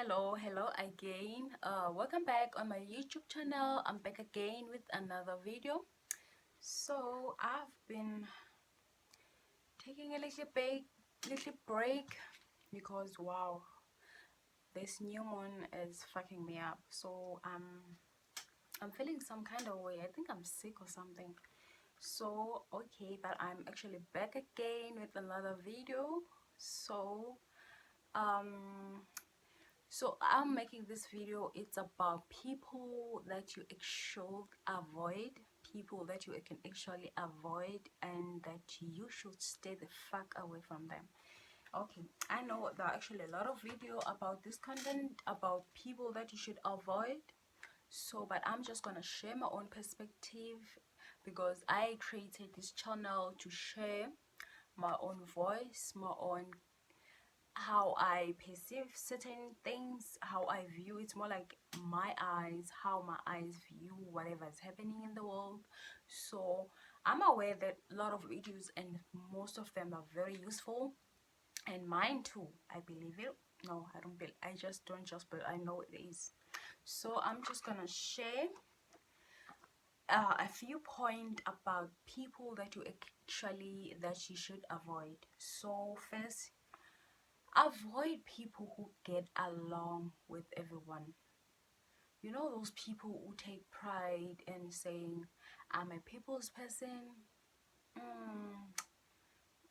Hello again. Welcome back on my YouTube channel. I'm back again with another video. So I've been taking a little break because wow, this new moon is fucking me up. So I'm feeling some kind of way. I think I'm sick or something. So okay, but I'm actually back again with another video. So um So I'm making this video. It's about people that you should avoid, people that you can actually avoid, and that you should stay the fuck away from them. Okay, I know there are actually a lot of video about this content about people that you should avoid. So, but I'm just gonna share my own perspective because I created this channel to share my own voice, my own how I perceive certain things, how I view it, more like my eyes, how my eyes view whatever is happening in the world. So I'm aware that a lot of videos and most of them are very useful, and mine too. I believe it. No, I don't believe. I just don't just, but I know it is. So I'm just gonna share a few points about people that you should avoid. So first, avoid people who get along with everyone. You know those people who take pride in saying, I'm a people's person? Mm,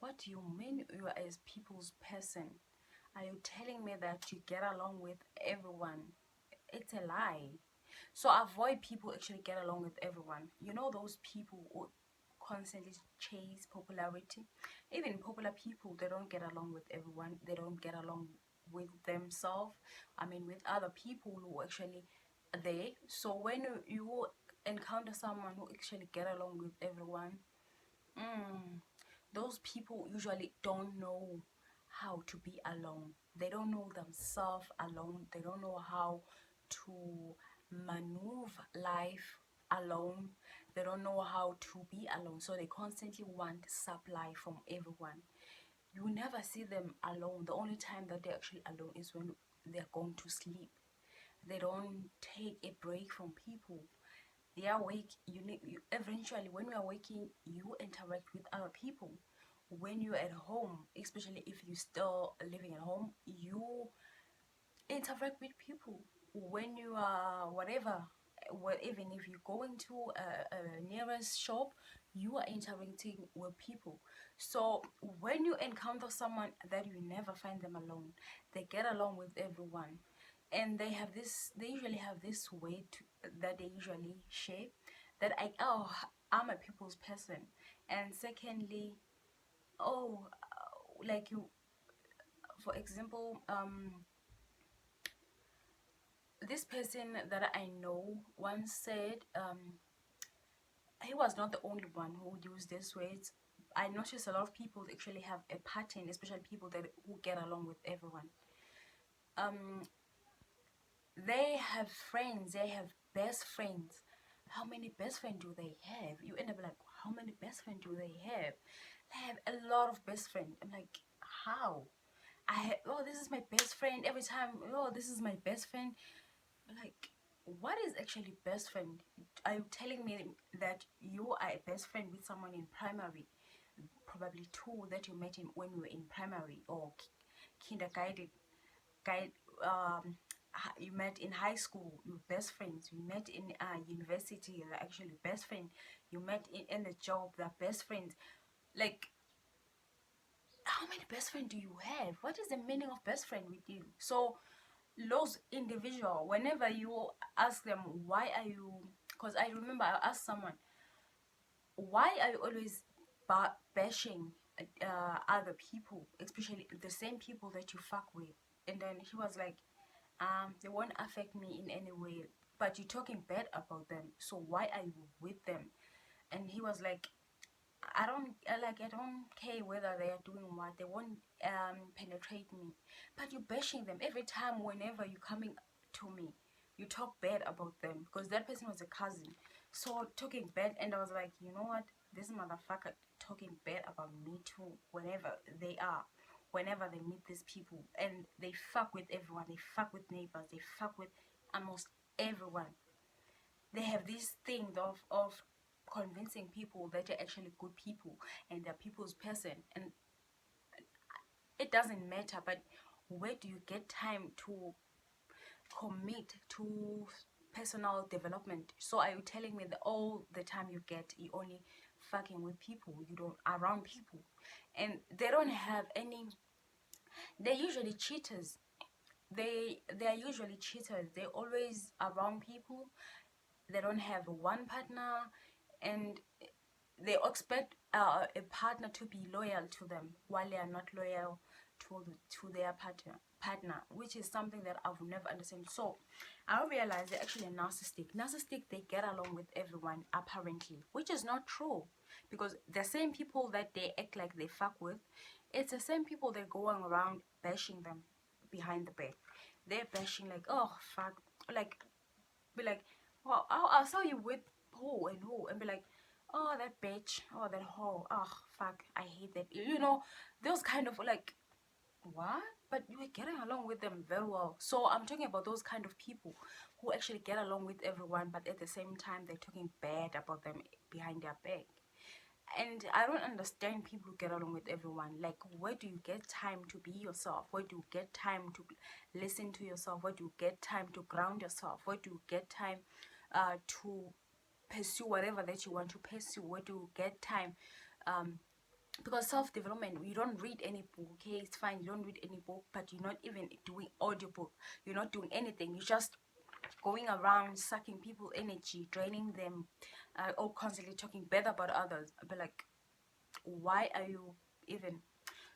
what do you mean you are a people's person? Are you telling me that you get along with everyone? It's a lie. So avoid people actually get along with everyone. You know those people who constantly chase popularity. Even popular people, they don't get along with everyone. They don't get along with themselves. I mean, with other people who actually are there. So when you encounter someone who actually get along with everyone, mm, those people usually don't know how to be alone. They don't know themselves alone. They don't know how to maneuver life alone. They don't know how to be alone. So they constantly want supply from everyone. You never see them alone. The only time that they're actually alone is when they're going to sleep. They don't take a break from people. They are awake. Eventually when you are waking, you interact with other people. When you're at home, especially if you're still living at home, you interact with people. When you are whatever, well, even if you go into a nearest shop, you are interacting with people. So when you encounter someone that you never find them alone, they get along with everyone, and they usually have this way that they usually share, that I'm a people's person. And secondly, like you, for example, this person that I know once said, he was not the only one who used this words. I noticed a lot of people actually have a pattern, especially people that who get along with everyone. Um, they have friends, they have best friends. How many best friends do they have? You end up like, how many best friends do they have? They have a lot of best friends. I'm like, how? Oh, this is my best friend. Every time, oh, this is my best friend. Like, what is actually best friend? Are you telling me that you are a best friend with someone in primary, probably two that you met in when you were in primary or kindergarten, guide, you met in high school, you best friends. You met in university, they're actually best friend. You met in the job, they're best friends. Like, how many best friends do you have? What is the meaning of best friend with you? So those individual, whenever you ask them, why are you, because I remember I asked someone, why are you always bashing other people, especially the same people that you fuck with? And then he was like, they won't affect me in any way, but you're talking bad about them, so why are you with them? And he was like, I don't care whether they are doing what, they won't penetrate me. But you bashing them every time. Whenever you coming to me, you talk bad about them, because that person was a cousin. So talking bad, and I was like, you know what, this motherfucker talking bad about me too whenever they are. whenever they meet these people, and they fuck with everyone. They fuck with neighbors, they fuck with almost everyone. They have this thing of convincing people that they're actually good people and they're people's person. And it doesn't matter, but where do you get time to commit to personal development? So are you telling me that all the time you get, you only fucking with people, you don't around people, and they don't have any, they're usually cheaters. They're usually cheaters. They're always around people. They don't have one partner, and they expect a partner to be loyal to them while they are not loyal to their partner, which is something that I've never understood. So I realized they're actually narcissistic. They get along with everyone apparently, which is not true, because the same people that they act like they fuck with, it's the same people they're going around bashing them behind the back. They're bashing like, oh fuck, like, be like, well, I saw you with who and who, and be like, oh that bitch, oh that hoe, oh fuck, I hate that, you know, those kind of like, what? But you were getting along with them very well. So I'm talking about those kind of people who actually get along with everyone, but at the same time they're talking bad about them behind their back. And I don't understand people who get along with everyone. Like, where do you get time to be yourself? Where do you get time to listen to yourself? Where do you get time to ground yourself? Where do you get time to pursue whatever that you want to pursue? Where do you get time? Because self-development, you don't read any book. Okay, it's fine, you don't read any book, but you're not even doing audiobook. You're not doing anything. You're just going around sucking people energy, draining them, or constantly talking bad about others. But like, why are you even?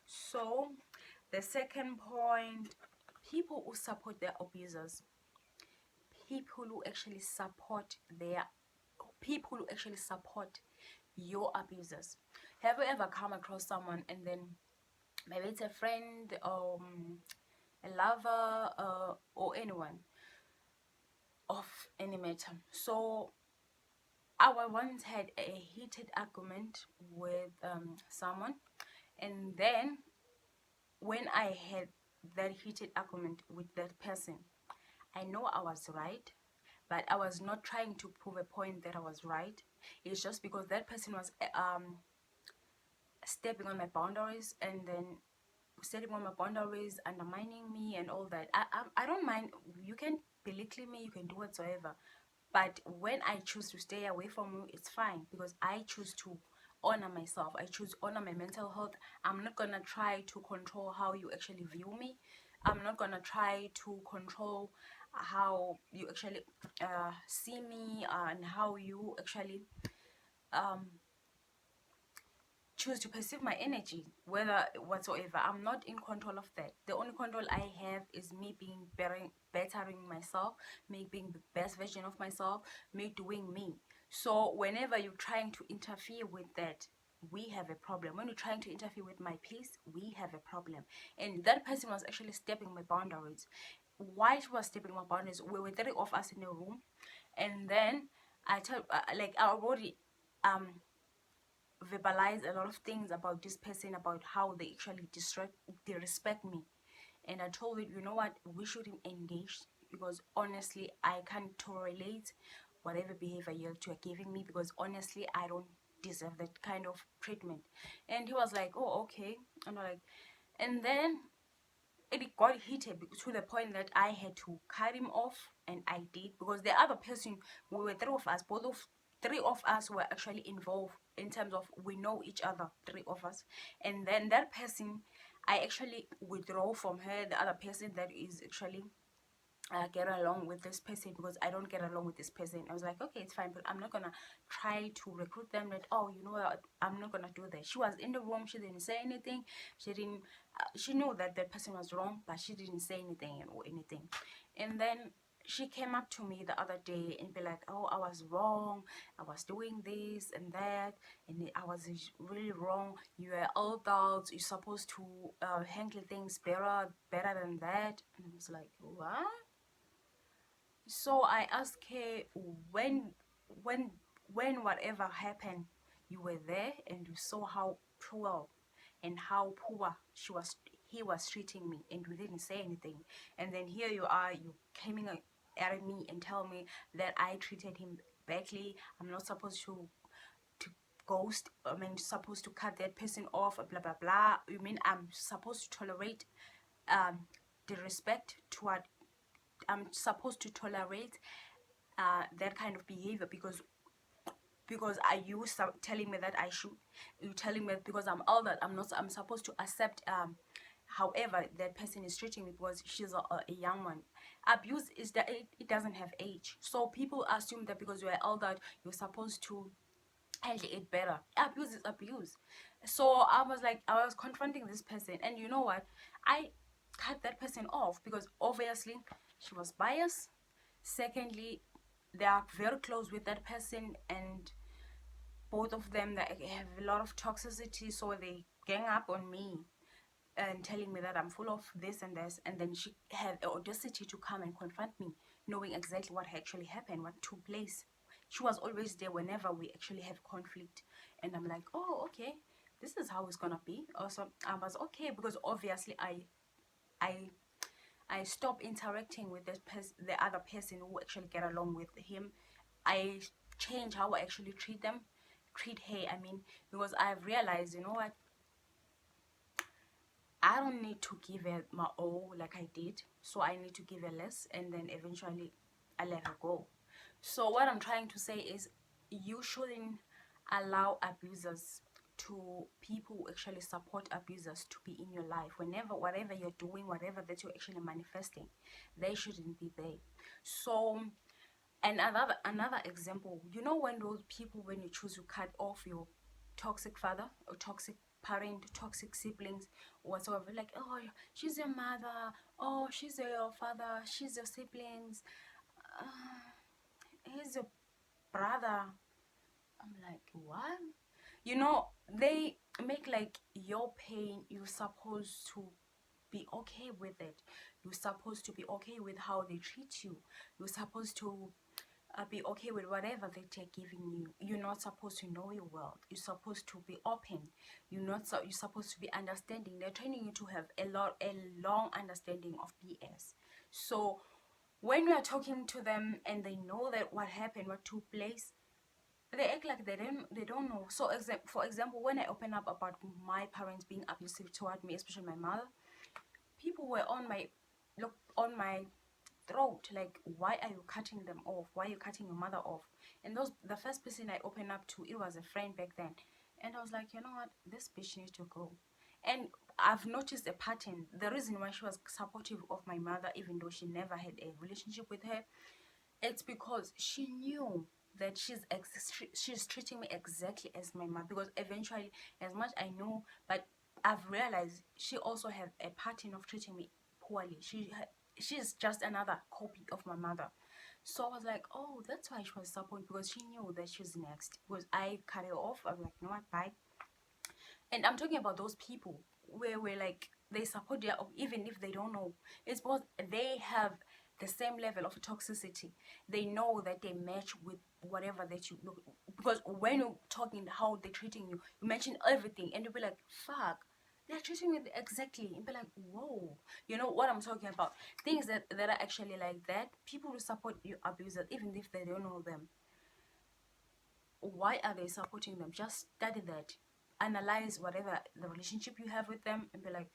So the second point, people who support their abusers, people who actually support their people who actually support your abusers. Have you ever come across someone, and then maybe it's a friend, a lover, or anyone of any matter? So I once had a heated argument with someone, and then when I had that heated argument with that person, I know I was right, but I was not trying to prove a point that I was right. It's just because that person was stepping on my boundaries, and then stepping on my boundaries, undermining me and all that. I don't mind. You can belittle me, you can do whatsoever, but when I choose to stay away from you, it's fine, because I choose to honor myself. I choose to honor my mental health. I'm not gonna try to control how you actually view me. I'm not gonna try to control how you actually see me, and how you actually choose to perceive my energy, whether whatsoever. I'm not in control of that. The only control I have is me being bettering myself, me being the best version of myself, me doing me. So whenever you're trying to interfere with that, we have a problem. When you're trying to interfere with my peace, we have a problem. And that person was actually stepping my boundaries. Why she was stepping my boundaries? We were three of us in a room, and then I tell like I already verbalize a lot of things about this person, about how they actually disrespect me. And I told it, you know what, we shouldn't engage, because honestly I can't tolerate whatever behavior you're giving me, because honestly I don't deserve that kind of treatment. And he was like, oh okay. And I'm like, and then it got heated to the point that I had to cut him off, and I did, because the other person, we were three of us, three of us were actually involved, in terms of we know each other, three of us. And then that person, I actually withdraw from her, the other person that is actually get along with this person, because I don't get along with this person. I was like, okay, it's fine, but I'm not gonna try to recruit them that, oh, you know what, I'm not gonna do that. She was in the room, she didn't say anything. She didn't she knew that the person was wrong, but she didn't say anything or anything. And then she came up to me the other day and be like, oh, I was wrong, I was doing this and that, and I was really wrong. You are adults, you're supposed to handle things better than that. And I was like, what? So I asked her, when when whatever happened, you were there and you saw how cruel and how poor she was he was treating me and we didn't say anything. And then here you are, you coming at me and tell me that I treated him badly. I'm not supposed to ghost, I mean supposed to cut that person off, blah blah blah. You mean I'm supposed to tolerate the respect toward, I'm supposed to tolerate that kind of behavior because are you telling me that I should, you telling me because I'm older, I'm supposed to accept however that person is treating me because she's a young one. Abuse is that it doesn't have age, so people assume that because you are older you're supposed to handle it better. Abuse is abuse. So I was like, I was confronting this person, and you know what, I cut that person off because obviously she was biased. Secondly, they are very close with that person, and both of them, they have a lot of toxicity, so they gang up on me and telling me that I'm full of this and this. And then she had the audacity to come and confront me, knowing exactly what actually happened, what took place. She was always there whenever we actually have conflict, and I'm like, oh okay, this is how it's gonna be. Also, I was okay because obviously I I stop interacting with the other person who actually get along with him. I change how I actually treat her. I mean, because I've realized, you know what, I don't need to give her my all like I did. So I need to give her less, and then eventually I let her go. So what I'm trying to say is, you shouldn't allow abusers to, people who actually support abusers, to be in your life. Whenever, whatever you're doing, whatever that you're actually manifesting, they shouldn't be there. So, and another example, you know, when those people, when you choose to cut off your toxic father or toxic parent, toxic siblings, whatsoever, like, oh, she's your mother, oh, she's your father, she's your siblings, he's your brother. I'm like, what? You know, they make like your pain, you're supposed to be okay with it. You're supposed to be okay with how they treat you. You're supposed to be okay with whatever that they're giving you. You're not supposed to know your world. You're supposed to be open. You're supposed to be understanding. They're training you to have a long understanding of BS. So when we are talking to them and they know that what happened, what took place, they act like they don't know. So for example, when I open up about my parents being abusive toward me, especially my mother, people were on my throat, like, why are you cutting them off? Why are you cutting your mother off? And the first person I opened up to, it was a friend back then. And I was like, you know what, this bitch needs to go. And I've noticed a pattern. The reason why she was supportive of my mother, even though she never had a relationship with her, it's because she knew that she's treating me exactly as my mother. Because eventually, as much I know, but I've realized she also had a pattern of treating me poorly. She's just another copy of my mother. So I was like, oh, that's why she was supporting, because she knew that she was next. Because I cut her off. I was like, you know what, bye. And I'm talking about those people where we're like, they support their, even if they don't know. It's because they have the same level of toxicity. They know that they match with whatever that you look. Because when you're talking how they're treating you, you mention everything, and you'll be like, fuck, they're treating me exactly. And be like, whoa, you know what I'm talking about. Things that are actually like that. People will support you abusers even if they don't know them. Why are they supporting them? Just study that, analyze whatever the relationship you have with them, and be like,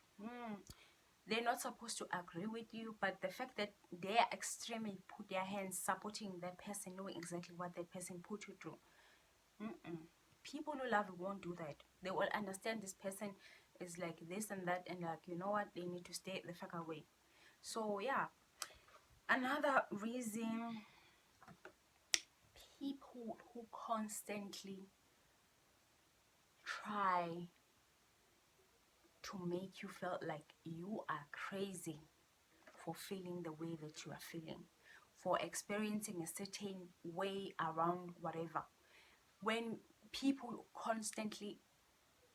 they're not supposed to agree with you, but the fact that they are extremely put their hands supporting that person, knowing exactly what that person put you through, people who love you won't do that. They will understand this person is like this and that, and like, you know what, they need to stay the fuck away. So yeah, another reason, people who constantly try to make you feel like you are crazy for feeling the way that you are feeling, for experiencing a certain way around whatever. When people constantly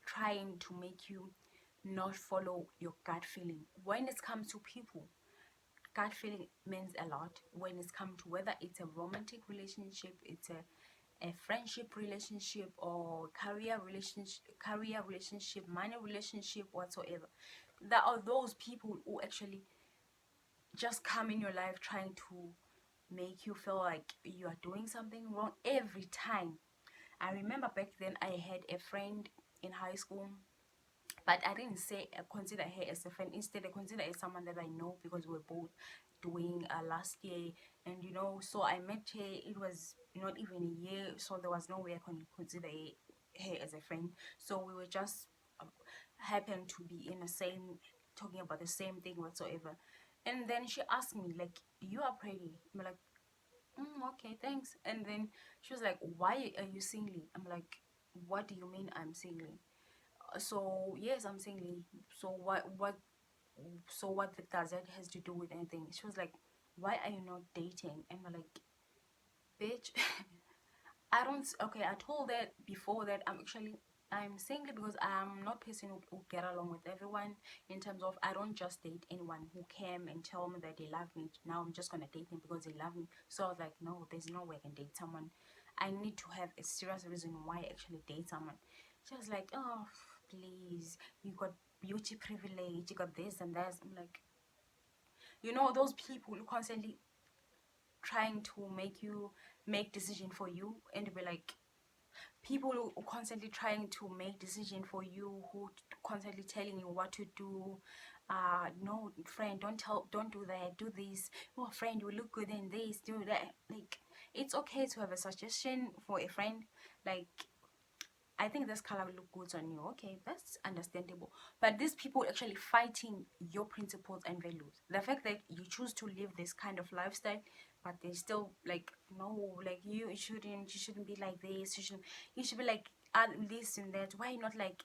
trying to make you not follow your gut feeling. When it comes to people, gut feeling means a lot. When it comes to whether it's a romantic relationship, it's a friendship relationship, or career relationship, money relationship, whatsoever. there are those people who actually just come in your life trying to make you feel like you are doing something wrong every time. I remember back then I had a friend in high school, but I didn't say consider her as a friend. Instead, I consider her as someone that I know because we were both doing last year, and so I met her. It was not even a year, so there was no way I can consider her as a friend. So we were just happened to be in the same, talking about the same thing whatsoever. And then she asked me like, "You are pretty." I'm like, okay, thanks. And then she was like, "Why are you single?" I'm like, "What do you mean I'm single?" So yes, I'm single. So what does that has to do with anything? She was like, "Why are you not dating?" And I'm like, "Bitch, I don't." Okay, I told that before that I'm single because I'm not person who get along with everyone. In terms of, I don't just date anyone who came and tell me that they love me. Now I'm just gonna date them because they love me. So I was like, no, there's no way I can date someone. I need to have a serious reason why I actually date someone. She was like, "Oh, please, you got beauty privilege, you got this and that." I'm like, those people who constantly trying to make you make decision for you, and be like, people who constantly trying to make decision for you, who constantly telling you what to do. No, friend, don't do that, do this. Oh, friend, you look good in this, do that. Like, it's okay to have a suggestion for a friend. Like, I think this color will look good on you. Okay, that's understandable. But these people actually fighting your principles and values. The fact that you choose to live this kind of lifestyle, but they still like, no, like, you shouldn't be like this. You should be like this and that. Why not like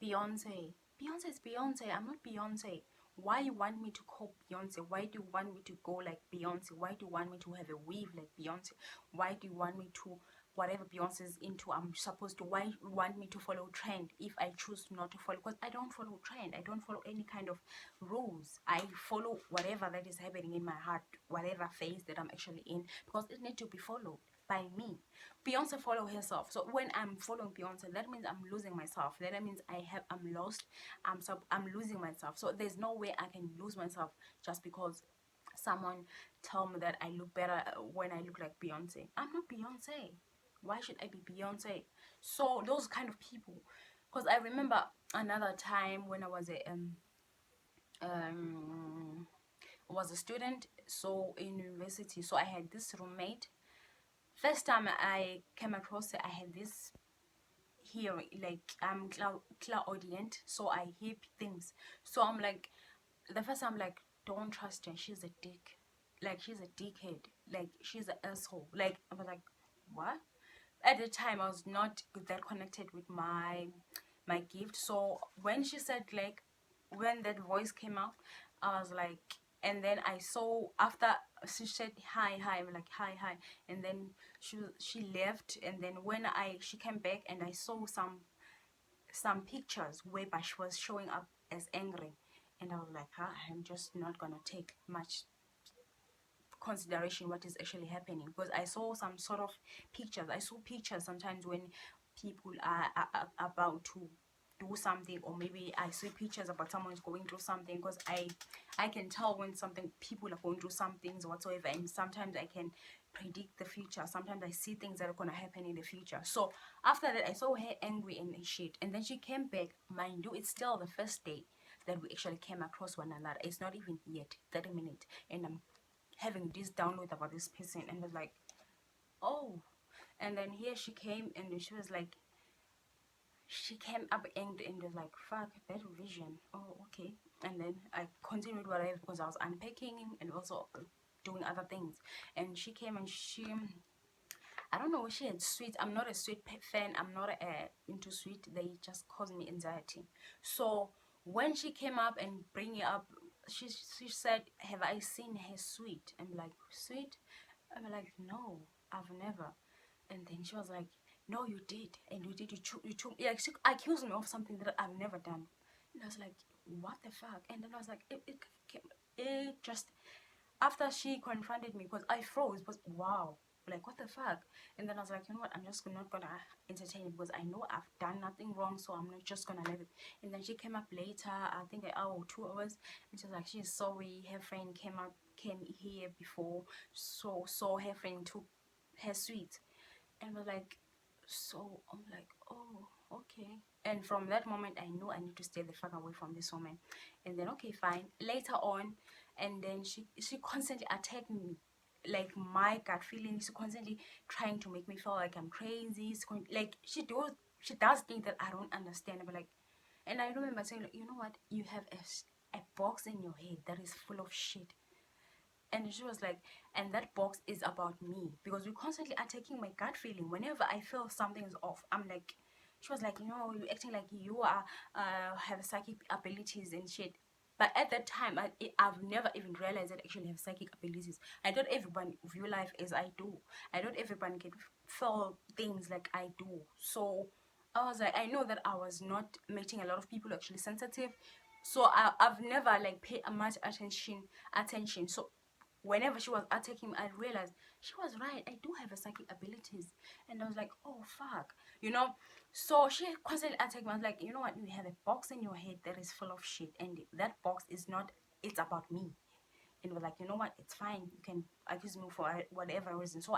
Beyonce? Beyonce is Beyonce. I'm not Beyonce. Why you want me to call Beyonce? Why do you want me to go like Beyonce? Why do you want me to have a weave like Beyonce? Why do you want me to whatever Beyonce is into, I'm supposed to? Why you want me to follow trend if I choose not to follow? Because I don't follow trend. I don't follow any kind of rules. I follow whatever that is happening in my heart, whatever phase that I'm actually in, because it needs to be followed by me. Beyonce follow herself. So when I'm following Beyonce, that means I'm losing myself. That means I'm lost. I'm losing myself. So there's no way I can lose myself just because someone tell me that I look better when I look like Beyonce. I'm not Beyonce. Why should I be Beyonce? So those kind of people. Because I remember another time when I um was a student, so in university. So I had this roommate. First time I came across her, I had this hearing, like I'm clairaudient, so I hear things. So I'm like, the first time I'm like, don't trust her. She's a dick. Like, she's a dickhead. Like, she's an asshole. Like, I was like, what? At the time I was not that connected with my gift. So when she said, like, when that voice came out, I was like, and then I saw after she said hi hi, I'm like, hi hi, and then she left. And then when she came back, and I saw some pictures whereby she was showing up as angry, and I was like, huh, I'm just not gonna take much consideration what is actually happening, because I saw some sort of pictures. I saw pictures sometimes when people are about to do something, or maybe I see pictures about someone's going through something, because I can tell when something people are going through some things whatsoever, and sometimes I can predict the future. Sometimes I see things that are gonna happen in the future. So after that, I saw her angry and shit, and then she came back. Mind you, it's still the first day that we actually came across one another. It's not even yet 30 minutes, and I'm having this download about this person, and was like, oh. And then here she came, and she was like, she came up and was like, fuck that vision. Oh, okay. And then I continued whatever, because I was unpacking and also doing other things. And she came, and I don't know, she had sweet. I'm not a sweet fan. I'm not into sweet. They just cause me anxiety. So when she came up and bring it up, she said, have I seen her sweet? I'm like, sweet? I'm like, no, I've never. And then she was like, no, you did. And you did. Yeah, she accused me of something that I've never done. And I was like, what the fuck? And then I was like, it just, after she confronted me, because I froze, but wow. like, what the fuck? And then I was like, you know what, I'm just not gonna entertain it, because I know I've done nothing wrong, so I'm not just gonna let it. And then she came up later, I think an hour or 2 hours, and she was like, she's sorry, her friend came here before, so her friend took her sweet. And was like, so I'm like, oh, okay. And from that moment, I knew I need to stay the fuck away from this woman. And then, okay, fine. Later on, and then she constantly attacked me, like my gut feeling. She's constantly trying to make me feel like I'm crazy. Like she does things that I don't understand. But like, and I remember saying, like, you know what? You have a box in your head that is full of shit. And she was like, and that box is about me, because we constantly are taking my gut feeling whenever I feel something is off. I'm like, she was like, you know, you're acting like you are have psychic abilities and shit. But at that time, I've never even realized that I actually have psychic abilities. I thought everyone view life as I do. I thought everyone can feel things like I do. So I was like, I know that I was not meeting a lot of people actually sensitive. So I've never like paid much attention. So whenever she was attacking me, I realized she was right. I do have a psychic abilities. And I was like, oh fuck, you know. So she constantly attacked me. I was like, you know what, you have a box in your head that is full of shit, and that box is not, it's about me. And was like, you know what, it's fine, you can accuse me for whatever reason. So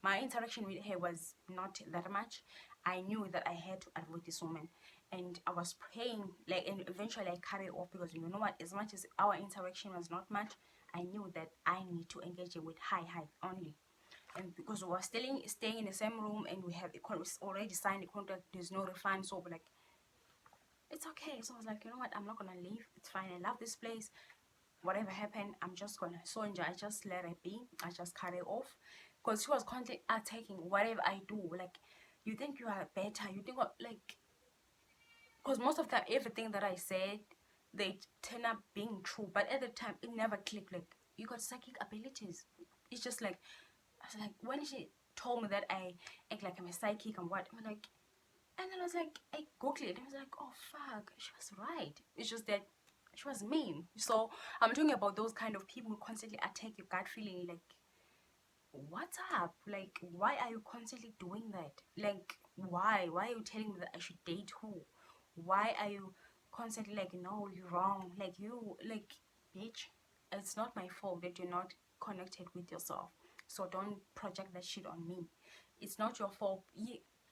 my interaction with her was not that much. I knew that I had to avoid this woman, and I was praying, like, and eventually I cut it off, because you know what, as much as our interaction was not much, I knew that I need to engage with hi only. And because we were still staying in the same room, and we have already signed the contract, there's no refund, so we're like, it's okay. So I was like, you know what, I'm not gonna leave, it's fine, I love this place. Whatever happened, I'm just gonna so enjoy. I just let it be. I just cut it off, because she was constantly attacking whatever I do. Like, you think you are better, you think what, like, because most of the time everything that I said, they turn up being true, but at the time it never clicked. Like, you got psychic abilities. It's just like, I was like, when she told me that I act like I'm a psychic and what, I'm like, and then I was like, I googled it, and I was like, oh fuck, she was right. It's just that she was mean. So I'm talking about those kind of people who constantly attack your gut feeling. Like, what's up? Like, why are you constantly doing that? Like, why are you telling me that I should date who? Why are you constantly like, no, you're wrong, like, you, like, bitch, it's not my fault that you're not connected with yourself. So don't project that shit on me. It's not your fault.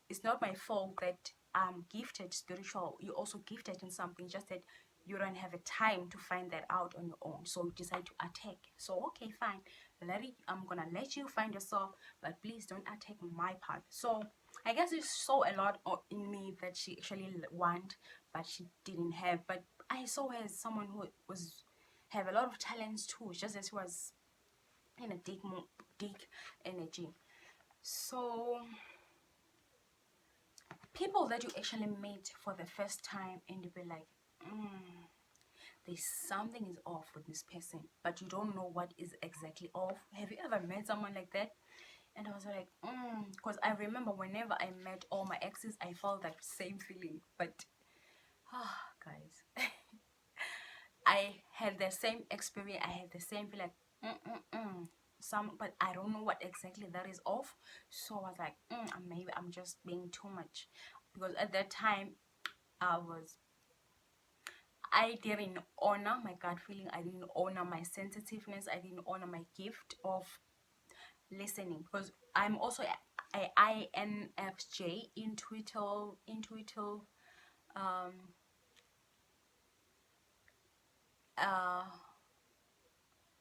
It's not my fault that I'm gifted spiritual. You're also gifted in something, just that you don't have a time to find that out on your own, so you decide to attack. So okay, fine, I'm gonna let you find yourself, but please don't attack my part. So I guess you saw a lot in me that she actually want, but she didn't have. But I saw her as someone who was have a lot of talents too. It's just that she was in a deep energy. So people that you actually meet for the first time, and you be like, there's something is off with this person, but you don't know what is exactly off. Have you ever met someone like that? And I was like, because I remember whenever I met all my exes, I felt that same feeling. But guys, I had the same experience. I had the same feeling, but I don't know what exactly that is off. So I was like, maybe I'm just being too much, because at that time I didn't honor my gut feeling. I didn't honor my sensitiveness. I didn't honor my gift of listening, because I'm also a INFJ, intuitive um uh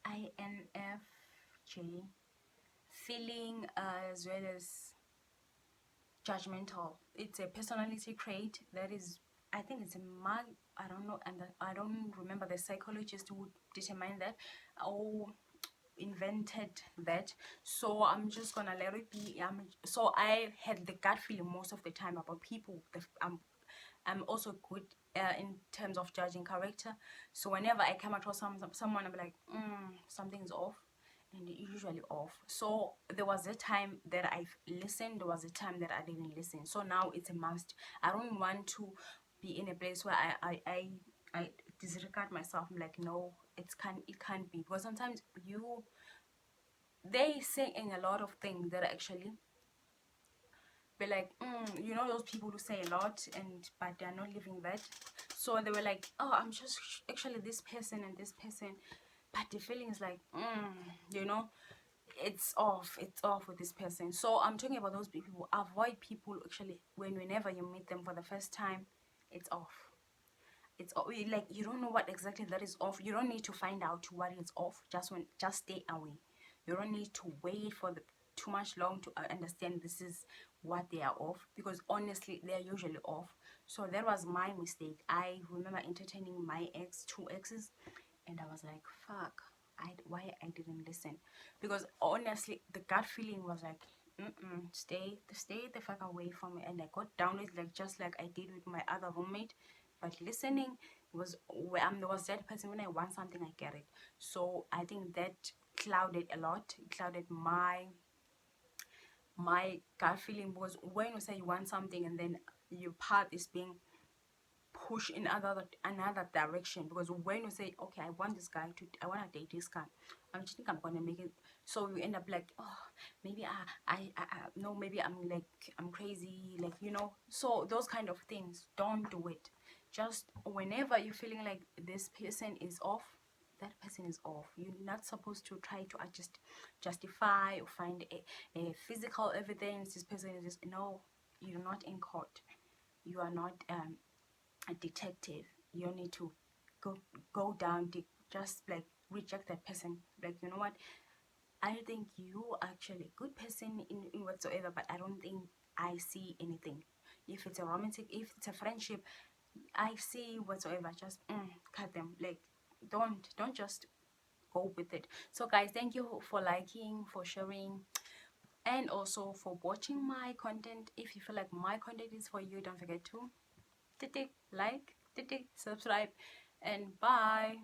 INFJ, feeling as well as judgmental. It's a personality trait that is, I think it's a mag, I don't know, and I don't remember the psychologist who determined that or invented that. So I'm just gonna let it be. So I had the gut feeling most of the time about people. I'm also good in terms of judging character. So whenever I come across someone, I'm like, something's off, and it's usually off. So there was a time that I listened. There was a time that I didn't listen. So now it's a must. I don't want to be in a place where I disregard myself. I'm like, no, it can't be, because sometimes they saying a lot of things that actually be like, you know, those people who say a lot and but they're not living that. So they were like, oh, I'm just actually this person and this person, but the feeling is like, you know, it's off with this person. So I'm talking about those people. Avoid people actually whenever you meet them for the first time. It's off. It's like you don't know what exactly that is off. You don't need to find out what is off. Just stay away. You don't need to wait for the too much long to understand this is what they are off, because honestly they're usually off. So that was my mistake. I remember entertaining my two exes, and I was like, fuck, why I didn't listen, because honestly the gut feeling was like, stay the fuck away from me. And I got down with like just like I did with my other roommate. But listening was was that person. When I want something, I get it. So I think that clouded a lot. It clouded my gut feeling, because when you say you want something and then your path is being pushed in another direction, because when you say, okay, I want I want to date this guy, I just think I'm gonna make it. So you end up like, oh, maybe I no, maybe I'm crazy, like, you know. So those kind of things, don't do it. Just whenever you're feeling like this person is off, that person is off. You're not supposed to try to justify or find a physical evidence. This person is just, no. You're not in court. You are not a detective. You need to go down deep. Just like reject that person. Like, you know what, I think you are actually a good person in whatsoever, but I don't think I see anything. If it's a romantic, if it's a friendship, I see whatsoever. Just cut them. Like, don't just go with it. So guys, thank you for liking, for sharing, and also for watching my content. If you feel like my content is for you, don't forget to like, subscribe, and bye.